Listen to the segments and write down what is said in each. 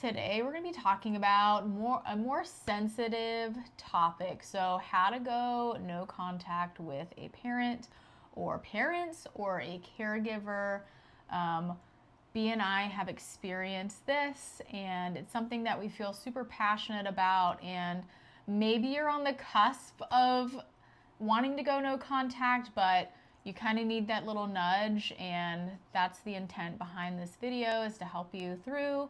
today we're going to be talking about a more sensitive topic. So how to go no contact with a parent or parents or a caregiver. B and I have experienced this, and it's something that we feel super passionate about, and maybe you're on the cusp of wanting to go no contact, but you kind of need that little nudge, and that's the intent behind this video, is to help you through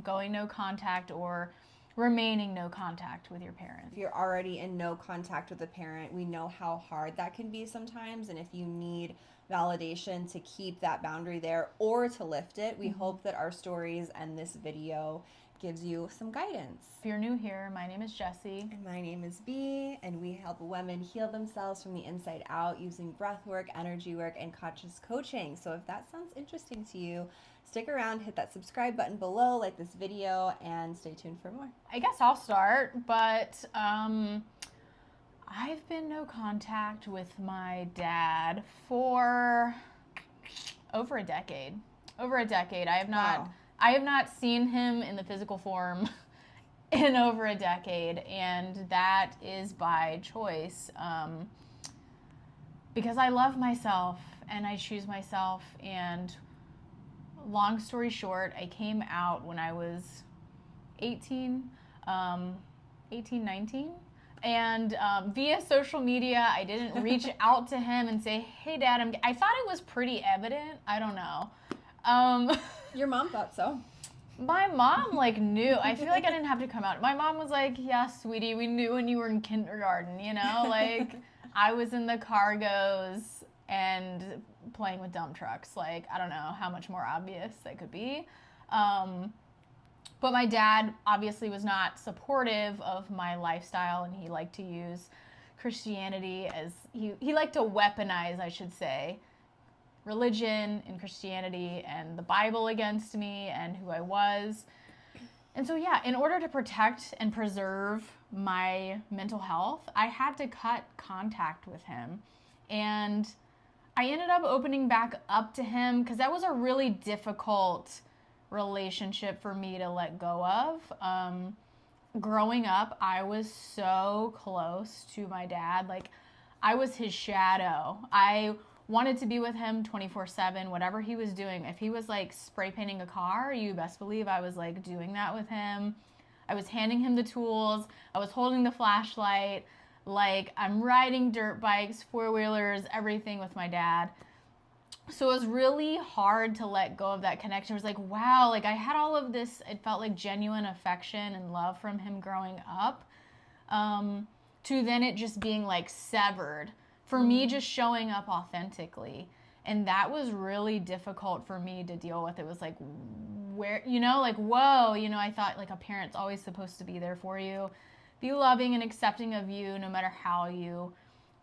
going no contact or remaining no contact with your parent. If you're already in no contact with a parent, we know how hard that can be sometimes, and if you need validation to keep that boundary there or to lift it, we hope that our stories and this video gives you some guidance. If you're new here, my name is Jessy. And my name is B, and we help women heal themselves from the inside out using breathwork, energy work, and conscious coaching. So if that sounds interesting to you, stick around, hit that subscribe button below, like this video, and stay tuned for more. I guess I'll start, but I've been no contact with my dad for over a decade. Wow. I have not seen him in the physical form in over a decade, and that is by choice, because I love myself and I choose myself. And long story short, I came out when I was 19, and via social media, I didn't reach out to him and say, hey Dad, I thought it was pretty evident. I don't know. Your mom thought so. My mom knew. I feel like I didn't have to come out. My mom was like, yeah, sweetie, we knew when you were in kindergarten, I was in the cargos and playing with dump trucks. I don't know how much more obvious that could be. But my dad obviously was not supportive of my lifestyle, and he liked to use Christianity as, he liked to weaponize, I should say, religion and Christianity and the Bible against me and who I was. And so, yeah, in order to protect and preserve my mental health, I had to cut contact with him. And I ended up opening back up to him because that was a really difficult relationship for me to let go of. Growing up, I was so close to my dad. I was his shadow. I wanted to be with him 24/7, whatever he was doing. If he was spray painting a car, you best believe I was doing that with him. I was handing him the tools. I was holding the flashlight. I'm riding dirt bikes, four-wheelers, everything with my dad. So it was really hard to let go of that connection. It was wow, I had all of this, it felt like genuine affection and love from him growing up, to then it just being severed. For me, just showing up authentically. And that was really difficult for me to deal with. It was where, whoa, I thought a parent's always supposed to be there for you, be loving and accepting of you no matter how you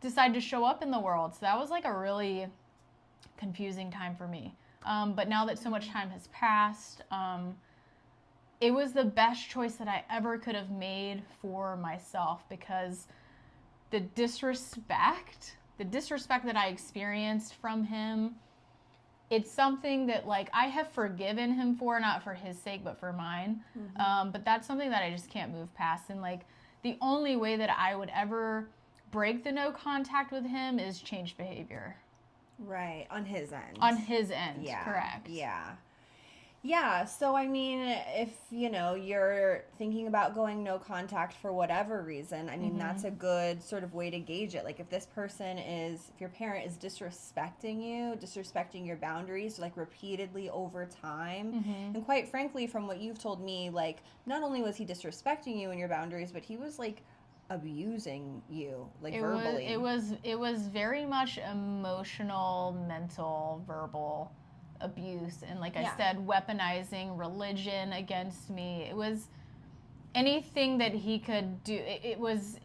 decide to show up in the world. So that was a really confusing time for me. But now that so much time has passed, it was the best choice that I ever could have made for myself, because the disrespect that I experienced from him, it's something that I have forgiven him for, not for his sake, but for mine. But that's something that I just can't move past. And the only way that I would ever break the no contact with him is change behavior. Right, on his end. On his end, yeah. Correct. Yeah, so I mean, if, you're thinking about going no contact for whatever reason, I mean, that's a good sort of way to gauge it. If your parent is disrespecting your boundaries, repeatedly over time, and quite frankly, from what you've told me, not only was he disrespecting you and your boundaries, but he was, abusing you, verbally. It was very much emotional, mental, verbal abuse, and I said, weaponizing religion against me. It was anything that he could do. It was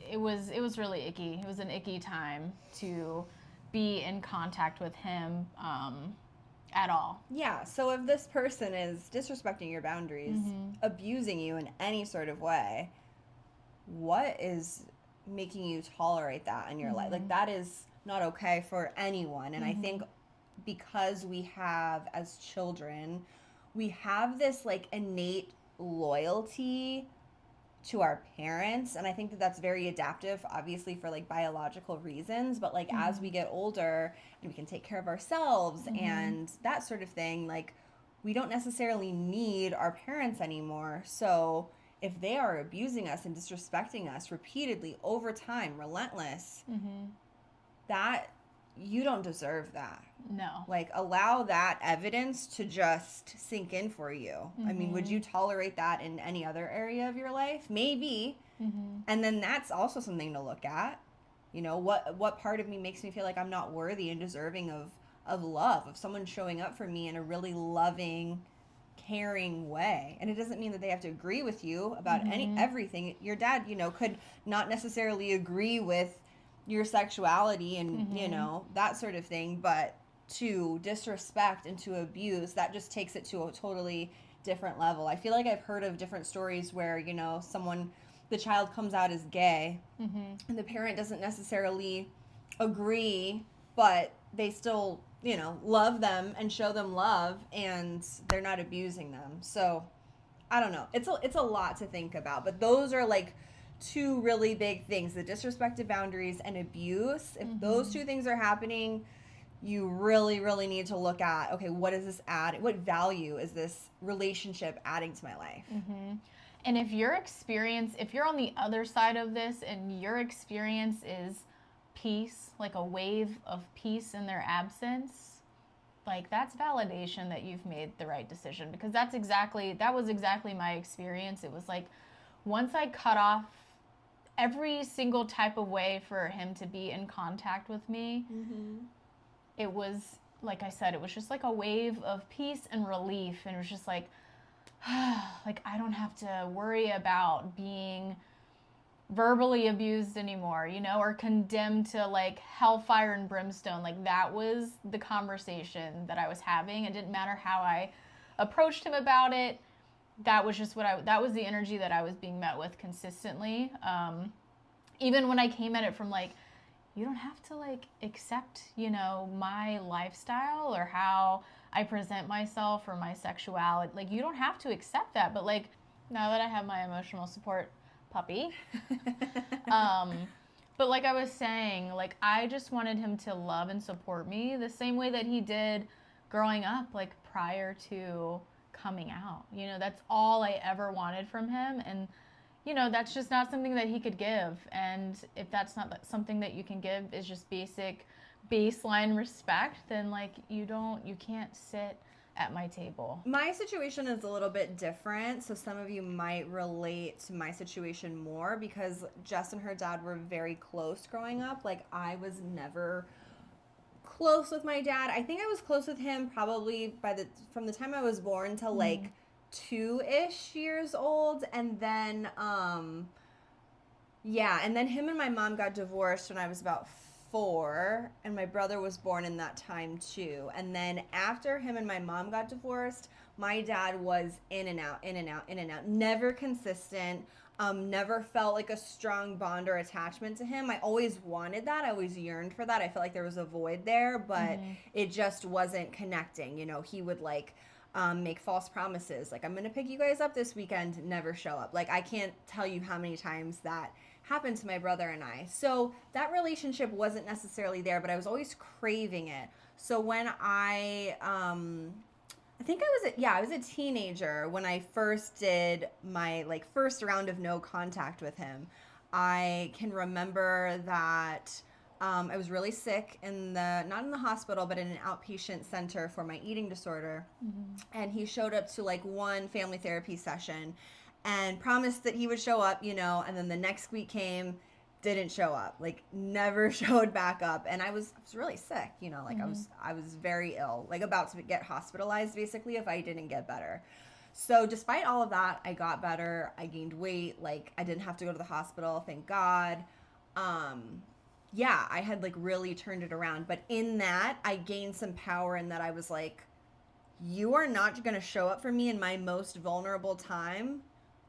really icky. It was an icky time to be in contact with him at all. Yeah, so if this person is disrespecting your boundaries, abusing you in any sort of way, what is making you tolerate that in your life? That is not okay for anyone. And I think because we have, as children, we have this innate loyalty to our parents, and I think that that's very adaptive, obviously for like biological reasons, but like as we get older and we can take care of ourselves and that sort of thing, like we don't necessarily need our parents anymore. So if they are abusing us and disrespecting us repeatedly over time, relentless, that you don't deserve that. No. Like, allow that evidence to just sink in for you. I mean, would you tolerate that in any other area of your life? Maybe. And then that's also something to look at. You know, what part of me makes me feel like I'm not worthy and deserving of love, of someone showing up for me in a really loving, caring way. And it doesn't mean that they have to agree with you about everything. Your dad, you know, could not necessarily agree with your sexuality and you know, that sort of thing, but to disrespect and to abuse, that just takes it to a totally different level. I feel like I've heard of different stories where, you know, the child comes out as gay and the parent doesn't necessarily agree, but they still, you know, love them and show them love, and they're not abusing them. So I don't know, it's a lot to think about, but those are like two really big things: the disrespected boundaries and abuse. If those two things are happening, you really, really need to look at, okay, what is this what value is this relationship adding to my life? And if you're on the other side of this and your experience is peace, like a wave of peace in their absence, like that's validation that you've made the right decision, because that was exactly my experience. It was like, once I cut off every single type of way for him to be in contact with me, it was, like I said, it was just like a wave of peace and relief. And it was just like, like, I don't have to worry about being verbally abused anymore, you know, or condemned to like hellfire and brimstone. Like, that was the conversation that I was having. It didn't matter how I approached him about it. That was just that was the energy that I was being met with consistently. Even when I came at it from like, you don't have to like accept, you know, my lifestyle or how I present myself or my sexuality. Like, you don't have to accept that. But like, now that I have my emotional support puppy, but like I was saying, like, I just wanted him to love and support me the same way that he did growing up, like prior to coming out. You know, that's all I ever wanted from him. And you know, that's just not something that he could give. And if that's not something that you can give, is just basic baseline respect, then like you can't sit at my table. My situation is a little bit different, so some of you might relate to my situation more, because Jess and her dad were very close growing up. Like, I was never close with my dad. I think I was close with him probably from the time I was born till like 2-ish years old, and then and then him and my mom got divorced when I was about 4, and my brother was born in that time too. And then after him and my mom got divorced, my dad was in and out, never consistent. Never felt like a strong bond or attachment to him. I always wanted that. I always yearned for that. I felt like there was a void there, but it just wasn't connecting. You know, he would like make false promises, like, I'm gonna pick you guys up this weekend, never show up. Like, I can't tell you how many times that happened to my brother and I. So that relationship wasn't necessarily there, but I was always craving it. So when I think I was a teenager when I first did my like first round of no contact with him. I can remember that I was really sick not in the hospital, but in an outpatient center for my eating disorder. And he showed up to like one family therapy session and promised that he would show up, you know, and then the next week came, didn't show up, like never showed back up. And I was really sick, you know, like I was very ill, like about to get hospitalized basically if I didn't get better. So despite all of that, I got better. I gained weight. Like, I didn't have to go to the hospital, thank God. Yeah, I had like really turned it around. But in that, I gained some power in that I was like, you are not going to show up for me in my most vulnerable time.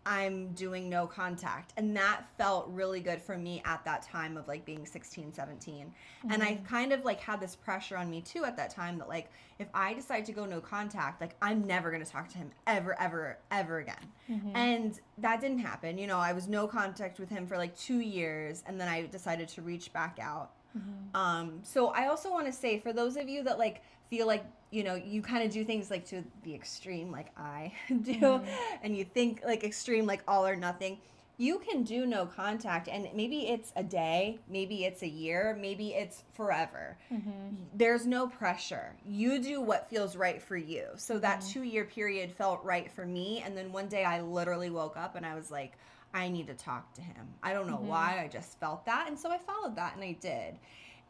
I'm doing no contact. And that felt really good for me at that time of like being 16, 17. Mm-hmm. And I kind of like had this pressure on me too at that time that like, if I decide to go no contact, like I'm never going to talk to him ever, ever, ever again. Mm-hmm. And that didn't happen. You know, I was no contact with him for like 2 years. And then I decided to reach back out. Mm-hmm. So I also want to say, for those of you that like feel like, you know, you kind of do things like to the extreme like I do, mm-hmm. and you think like extreme, like all or nothing, you can do no contact, and maybe it's a day, maybe it's a year, maybe it's forever. Mm-hmm. There's no pressure. You do what feels right for you. So that 2-year period felt right for me, and then one day I literally woke up and I was like, I need to talk to him. I don't know why, I just felt that, and so I followed that, and I did.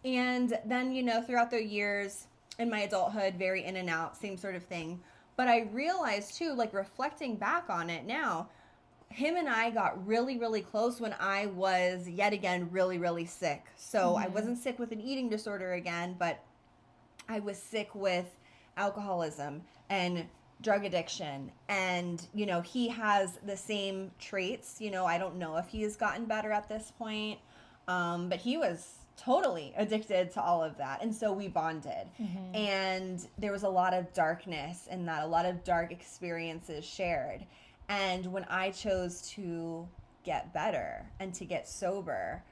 And then, you know, throughout the years in my adulthood, very in and out, same sort of thing. But I realized too, like reflecting back on it now, him and I got really, really close when I was yet again really, really sick. So I wasn't sick with an eating disorder again, but I was sick with alcoholism and drug addiction. And, you know, he has the same traits. You know, I don't know if he has gotten better at this point, but he was totally addicted to all of that. And so we bonded. Mm-hmm. And there was a lot of darkness in that, a lot of dark experiences shared. And when I chose to get better and to get sober,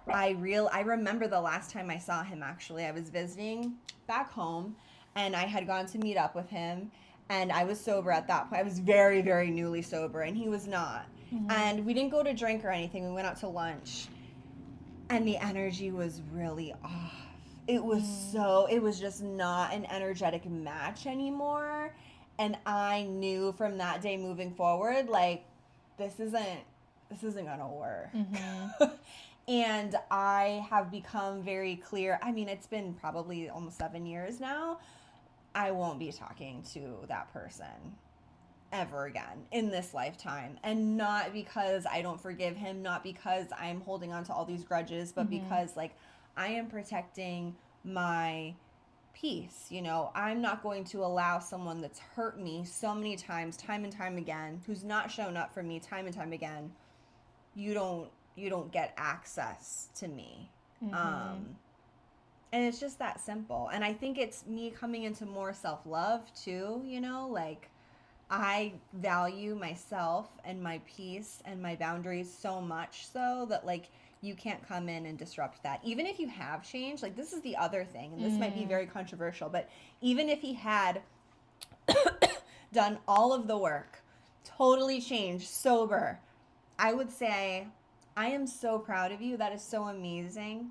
I remember the last time I saw him, actually. I was visiting back home, and I had gone to meet up with him, and I was sober at that point. I was very, very newly sober, and he was not. Mm-hmm. And we didn't go to drink or anything. We went out to lunch. And the energy was really off. It was it was just not an energetic match anymore. And I knew from that day moving forward, like, this isn't gonna work. Mm-hmm. And I have become very clear. I mean, it's been probably almost 7 years now. I won't be talking to that person ever again in this lifetime. And not because I don't forgive him, not because I'm holding on to all these grudges, but because like I am protecting my peace. You know, I'm not going to allow someone that's hurt me so many times, time and time again, who's not shown up for me time and time again. You don't get access to me. Mm-hmm. And it's just that simple. And I think it's me coming into more self-love too, you know, like I value myself and my peace and my boundaries so much so that like you can't come in and disrupt that. Even if you have changed, like this is the other thing, and this might be very controversial, but even if he had done all of the work, totally changed, sober, I would say, I am so proud of you. That is so amazing.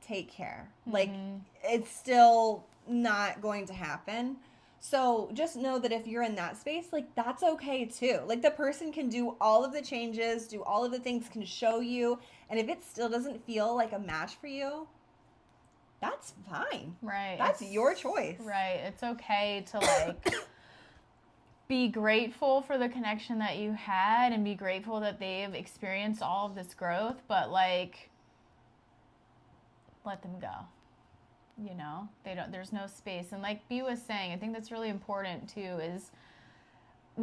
Take care. Like, it's still not going to happen. So just know that if you're in that space, like, that's okay too. Like, the person can do all of the changes, do all of the things, can show you. And if it still doesn't feel like a match for you, that's fine. Right. That's your choice. Right. It's okay to, like, be grateful for the connection that you had and be grateful that they've experienced all of this growth, but, like, let them go. You know, there's no space. And like B was saying, I think that's really important too, is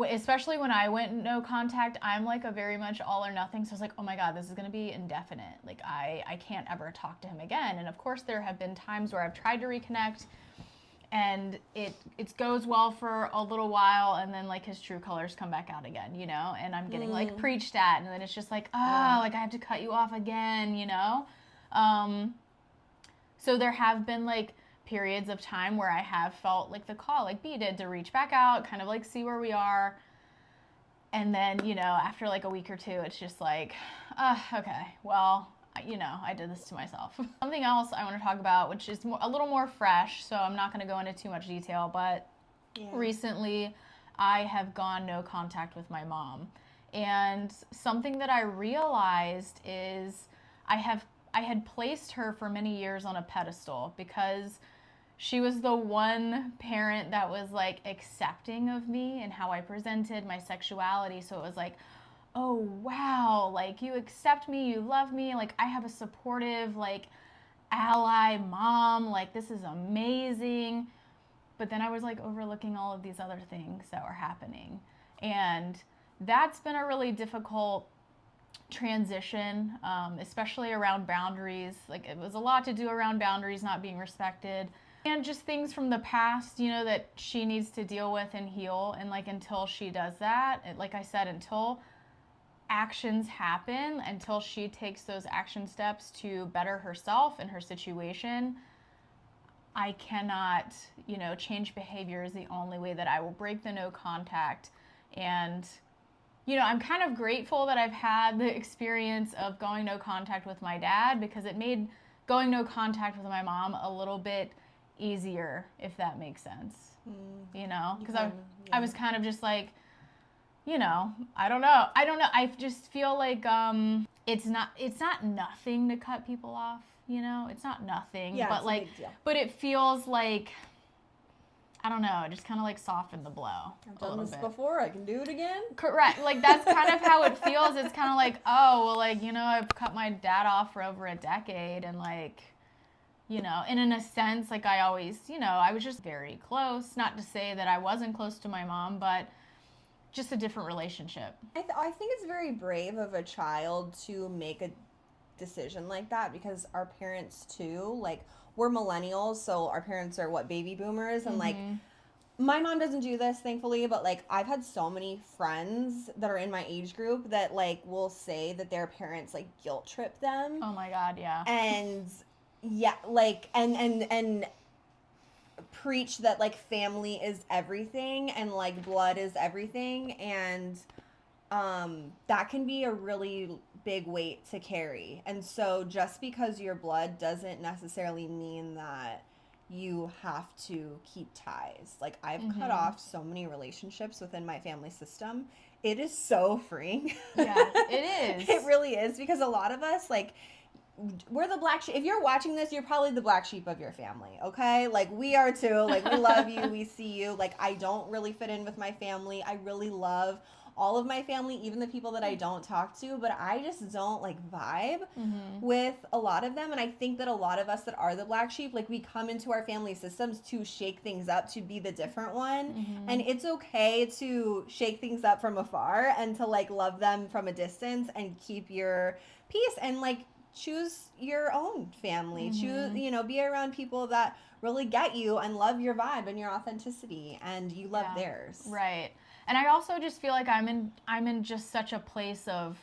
especially when I went no contact, I'm like a very much all or nothing. So I was like, oh my God, this is going to be indefinite. Like I can't ever talk to him again. And of course there have been times where I've tried to reconnect and it goes well for a little while, and then like his true colors come back out again, you know, and I'm getting like preached at, and then it's just like, like I have to cut you off again, you know? So there have been like periods of time where I have felt like the call, like B did, to reach back out, kind of like see where we are. And then, you know, after like a week or two, it's just like, okay, well, you know, I did this to myself. Something else I want to talk about, which is a little more fresh, so I'm not going to go into too much detail, but recently I have gone no contact with my mom. And something that I realized is I had placed her for many years on a pedestal because she was the one parent that was like accepting of me and how I presented my sexuality. So it was like, oh wow, like you accept me, you love me, like I have a supportive like ally mom, like this is amazing. But then I was like overlooking all of these other things that were happening. And that's been a really difficult transition, especially around boundaries. Like, it was a lot to do around boundaries not being respected, and just things from the past, that she needs to deal with and heal. And like, until she does that, like I said, until actions happen, until she takes those action steps to better herself and her situation, I cannot, change behavior is the only way that I will break the no contact. And I'm kind of grateful that I've had the experience of going no contact with my dad, because it made going no contact with my mom a little bit easier, if that makes sense. Because I was kind of just like, I don't know. I just feel like it's not nothing to cut people off. It's not nothing. Yeah, but it's a like, big deal. but it feels like, I don't know, just kind of like soften the blow. I've done this before. I can do it again. Correct. Like, that's kind of how it feels. It's kind of like, oh, well, like, I've cut my dad off for over a decade, and like, and in a sense, like, I always, I was just very close. Not to say that I wasn't close to my mom, but just a different relationship. I think it's very brave of a child to make a decision like that, because our parents too, like, we're millennials, so our parents are baby boomers, and like, my mom doesn't do this, thankfully, but like, I've had so many friends that are in my age group that like will say that their parents like guilt trip them. Oh my God, yeah. And yeah, like, and preach that like family is everything and like blood is everything, and that can be a really big weight to carry. And so just because you're blood doesn't necessarily mean that you have to keep ties. Like, I've cut off so many relationships within my family system. It is so freeing. Yeah, it is. It really is, because a lot of us, like, we're the black sheep. If you're watching this, you're probably the black sheep of your family, okay? Like, we are too. Like, we love you. We see you. Like, I don't really fit in with my family. I really love all of my family, even the people that I don't talk to, but I just don't like vibe with a lot of them. And I think that a lot of us that are the black sheep, like, we come into our family systems to shake things up, to be the different one. And it's okay to shake things up from afar and to like love them from a distance and keep your peace, and like choose your own family. Choose, be around people that really get you and love your vibe and your authenticity, and you love theirs. Right. And I also just feel like I'm in just such a place of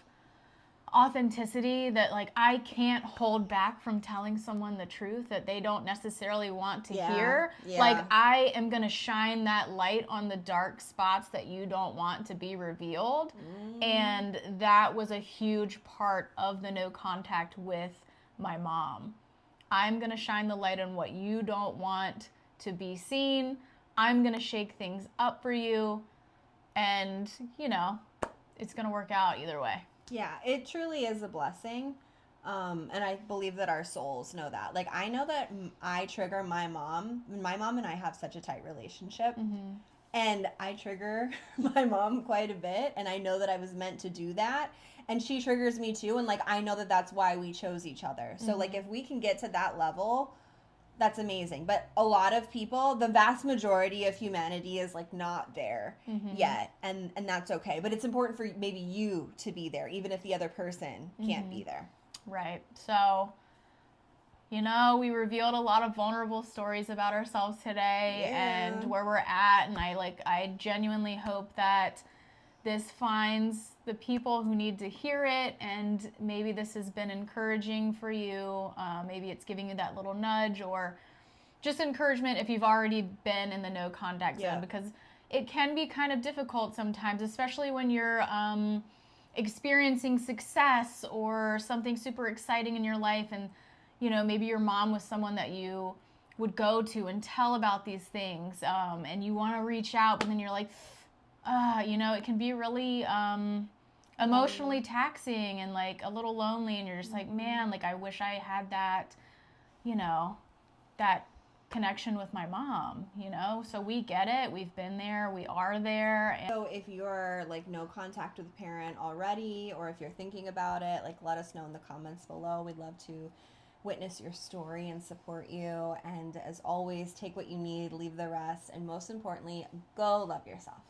authenticity that like I can't hold back from telling someone the truth that they don't necessarily want to hear. Yeah. Like, I am going to shine that light on the dark spots that you don't want to be revealed. And that was a huge part of the no contact with my mom. I'm going to shine the light on what you don't want to be seen. I'm going to shake things up for you. And, it's going to work out either way. Yeah, it truly is a blessing. And I believe that our souls know that. Like, I know that I trigger my mom. My mom and I have such a tight relationship. And I trigger my mom quite a bit. And I know that I was meant to do that. And she triggers me too. And, like, I know that that's why we chose each other. So, like, if we can get to that level, that's amazing. But a lot of people, the vast majority of humanity is like not there yet. And that's okay. But it's important for maybe you to be there, even if the other person can't be there. Right. So, we revealed a lot of vulnerable stories about ourselves today and where we're at. And I genuinely hope that this finds the people who need to hear it, and maybe this has been encouraging for you. Maybe it's giving you that little nudge, or just encouragement if you've already been in the no contact zone, because it can be kind of difficult sometimes, especially when you're experiencing success or something super exciting in your life, and maybe your mom was someone that you would go to and tell about these things, and you want to reach out, but then you're like, it can be really emotionally taxing and like a little lonely, and you're just like, man, like, I wish I had that, that connection with my mom, so we get it. We've been there. We are there. So if you're like no contact with a parent already, or if you're thinking about it, like, let us know in the comments below. We'd love to witness your story and support you. And as always, take what you need, leave the rest, and most importantly, go love yourself.